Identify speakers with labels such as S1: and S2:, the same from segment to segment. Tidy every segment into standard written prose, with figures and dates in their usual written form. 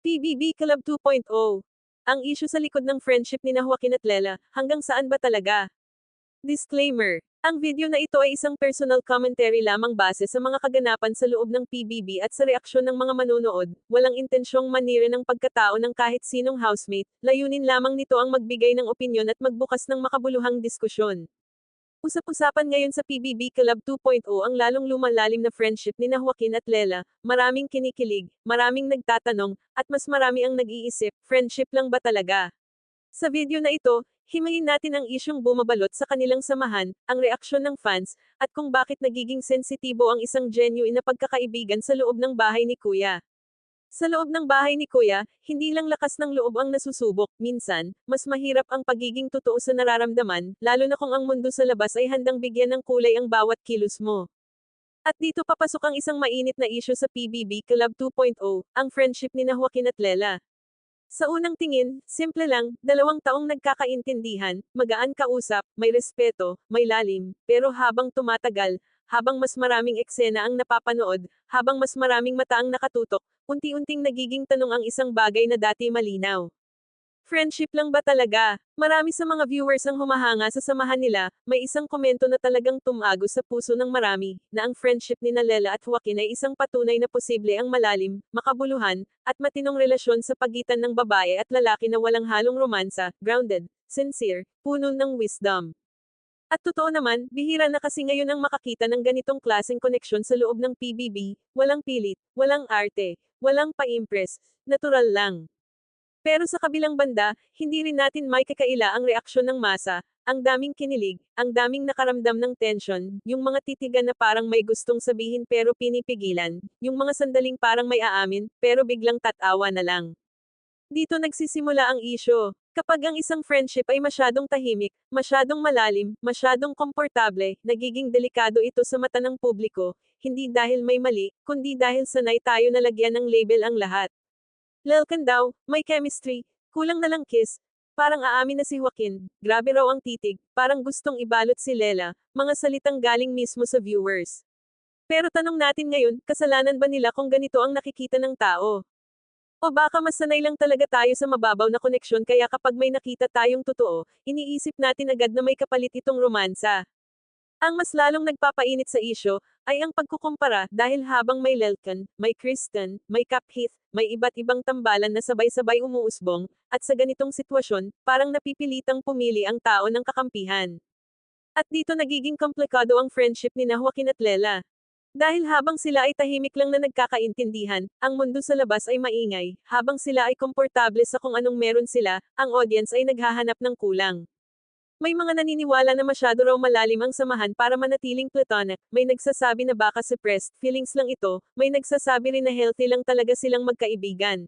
S1: PBB Club 2.0. Ang issue sa likod ng friendship ni Joaquin at Lela, hanggang saan ba talaga? Disclaimer. Ang video na ito ay isang personal commentary lamang base sa mga kaganapan sa loob ng PBB at sa reaksyon ng mga manonood, walang intensyong manira ng pagkatao ng kahit sinong housemate, layunin lamang nito ang magbigay ng opinyon at magbukas ng makabuluhang diskusyon. Usap-usapan ngayon sa PBB Club 2.0 ang lalong lumalalim na friendship ni Joaquin at Lela, maraming kinikilig, maraming nagtatanong, at mas marami ang nag-iisip, friendship lang ba talaga? Sa video na ito, himayin natin ang isyong bumabalot sa kanilang samahan, ang reaksyon ng fans, at kung bakit nagiging sensitibo ang isang genuine na pagkakaibigan sa loob ng bahay ni Kuya. Sa loob ng bahay ni Kuya, hindi lang lakas ng loob ang nasusubok, minsan, mas mahirap ang pagiging totoo sa nararamdaman, lalo na kung ang mundo sa labas ay handang bigyan ng kulay ang bawat kilos mo. At dito papasok ang isang mainit na issue sa PBB Club 2.0, ang friendship ni Joaquin at Lela. Sa unang tingin, simple lang, 2 taong nagkakaintindihan, magaan kausap, may respeto, may lalim, pero habang tumatagal, habang mas maraming eksena ang napapanood, habang mas maraming mata ang nakatutok, unti-unting nagiging tanong ang isang bagay na dati malinaw. Friendship lang ba talaga? Marami sa mga viewers ang humahanga sa samahan nila, may isang komento na talagang tumago sa puso ng marami, na ang friendship ni Lela at Joaquin ay isang patunay na posible ang malalim, makabuluhan, at matinong relasyon sa pagitan ng babae at lalaki na walang halong romansa, grounded, sincere, puno ng wisdom. At totoo naman, bihira na kasi ngayon ang makakita ng ganitong klaseng koneksyon sa loob ng PBB, walang pilit, walang arte, walang pa-impress, natural lang. Pero sa kabilang banda, hindi rin natin may kakaila ang reaksyon ng masa, ang daming kinilig, ang daming nakaramdam ng tension, yung mga titigan na parang may gustong sabihin pero pinipigilan, yung mga sandaling parang may aamin, pero biglang tatawa na lang. Dito nagsisimula ang isyo. Kapag ang isang friendship ay masyadong tahimik, masyadong malalim, masyadong komportable, nagiging delikado ito sa mata ng publiko, hindi dahil may mali, kundi dahil sanay tayo na lagyan ng label ang lahat. Lelken daw, may chemistry, kulang na lang kiss. Parang aamin na si Joaquin, grabe raw ang titig, parang gustong ibalot si Lela, mga salitang galing mismo sa viewers. Pero tanong natin ngayon, kasalanan ba nila kung ganito ang nakikita ng tao? O baka mas sanay lang talaga tayo sa mababaw na koneksyon kaya kapag may nakita tayong totoo, iniisip natin agad na may kapalit itong romansa. Ang mas lalong nagpapainit sa isyo, ay ang pagkukumpara, dahil habang may Lelken, may Kristen, may Kaphith, may iba't ibang tambalan na sabay-sabay umuusbong, at sa ganitong sitwasyon, parang napipilitang pumili ang tao ng kakampihan. At dito nagiging komplikado ang friendship ni Joaquin at Lela. Dahil habang sila ay tahimik lang na nagkakaintindihan, ang mundo sa labas ay maingay, habang sila ay komportable sa kung anong meron sila, ang audience ay naghahanap ng kulang. May mga naniniwala na masyado raw malalim ang samahan para manatiling platonic, may nagsasabi na baka suppressed feelings lang ito, may nagsasabi rin na healthy lang talaga silang magkaibigan.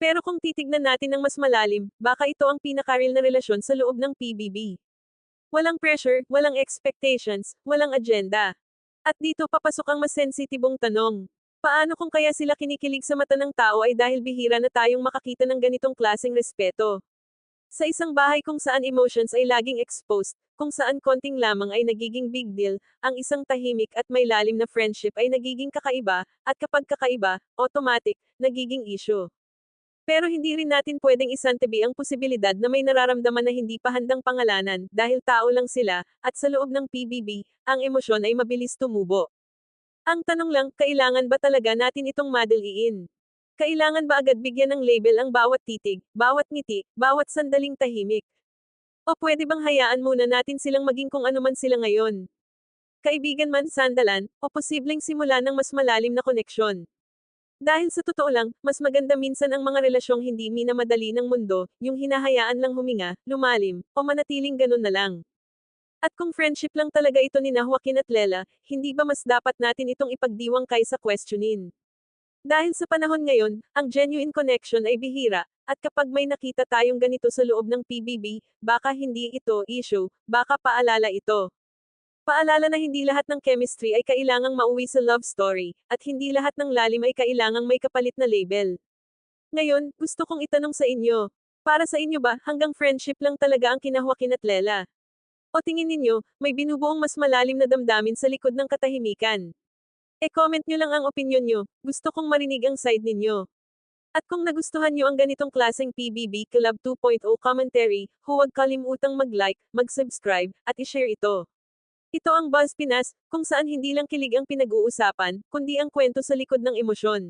S1: Pero kung titignan natin ng mas malalim, baka ito ang pinaka-real na relasyon sa loob ng PBB. Walang pressure, walang expectations, walang agenda. At dito papasok ang mas sensitibong tanong. Paano kung kaya sila kinikilig sa mata ng tao ay dahil bihira na tayong makakita ng ganitong klaseng respeto? Sa isang bahay kung saan emotions ay laging exposed, kung saan konting lamang ay nagiging big deal, ang isang tahimik at may lalim na friendship ay nagiging kakaiba, at kapag kakaiba, automatic, nagiging issue. Pero hindi rin natin pwedeng isantabi ang posibilidad na may nararamdaman na hindi pa handang pangalanan, dahil tao lang sila, at sa loob ng PBB, ang emosyon ay mabilis tumubo. Ang tanong lang, kailangan ba talaga natin itong madaliin? Kailangan ba agad bigyan ng label ang bawat titig, bawat ngiti, bawat sandaling tahimik? O pwede bang hayaan muna natin silang maging kung ano man sila ngayon? Kaibigan man, sandalan, o posibleng simula ng mas malalim na koneksyon? Dahil sa totoo lang, mas maganda minsan ang mga relasyong hindi minamadali ng mundo, yung hinahayaan lang huminga, lumalim, o manatiling ganun na lang. At kung friendship lang talaga ito ni Joaquin at Lela, hindi ba mas dapat natin itong ipagdiwang kaysa questionin? Dahil sa panahon ngayon, ang genuine connection ay bihira, at kapag may nakita tayong ganito sa loob ng PBB, baka hindi ito issue, baka paalala ito. Paalala na hindi lahat ng chemistry ay kailangang mauwi sa love story, at hindi lahat ng lalim ay kailangang may kapalit na label. Ngayon, gusto kong itanong sa inyo. Para sa inyo ba, hanggang friendship lang talaga ang kina Joaquin at Lela? O tingin ninyo, may binubuong mas malalim na damdamin sa likod ng katahimikan? E-comment nyo lang ang opinyon nyo, gusto kong marinig ang side ninyo. At kung nagustuhan nyo ang ganitong klaseng PBB Club 2.0 commentary, huwag kalimutang mag-like, mag-subscribe, at i-share ito. Ito ang Buzz Pinas, kung saan hindi lang kilig ang pinag-uusapan, kundi ang kwento sa likod ng emosyon.